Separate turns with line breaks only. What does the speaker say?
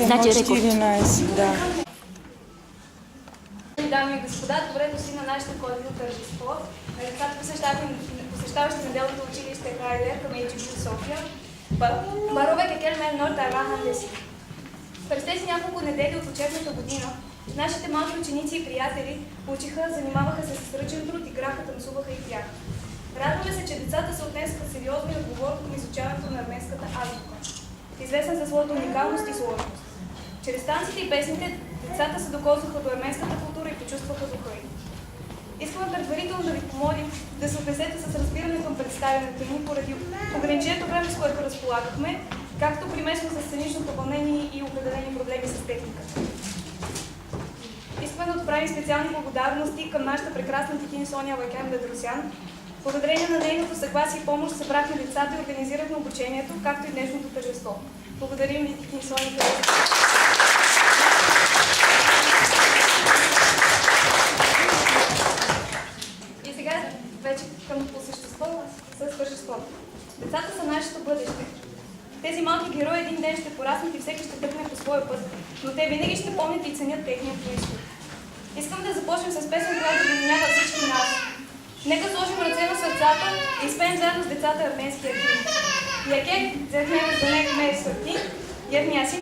Значи е
14, да.
Дами и господа, добре дошли на нашето коледно тържество. На децата, посещаващи неделното училище Хайлер към HB София. Барове кекел мен норта Арахандеси. През тези няколко недели от учебната година нашите малки ученици и приятели учиха, занимаваха се с ръчен труд, играха, танцуваха и пяха. Радваме се, че децата се отнесаха сериозно и отговорно към изучаването на арменската азбука, известна за своята уникалност и сложност. Чрез танците и песните децата се докосваха до арменската култура и почувстваха духа ѝ. Искаме предварително да ви помолим да се отнесете с разбиране към представянето ни поради ограниченото време, с което разполагахме, както примесно с сценичното вълнение и определени проблеми с техниката. Искаме да отправим специални благодарности към нашата прекрасна тихин Соня Лакян Бедросян. Благодарение на нейното съгласие и помощ събрахме децата и организирахме обучението, както и днешното тържество. Благодарим ви, тихин Соня. И сега вече към съществото. Децата са нашето бъдеще. Тези малки герои един ден ще пораснат и всеки ще тръгне по своя път, но те винаги ще помнят и ценят техния произход. Искам да започнем с песен, която да обединява всички нас. Нека сложим ръце на сърцата и изпеем заедно с децата арменския химн. Яке, зехнем за него ме е сърти, явния си.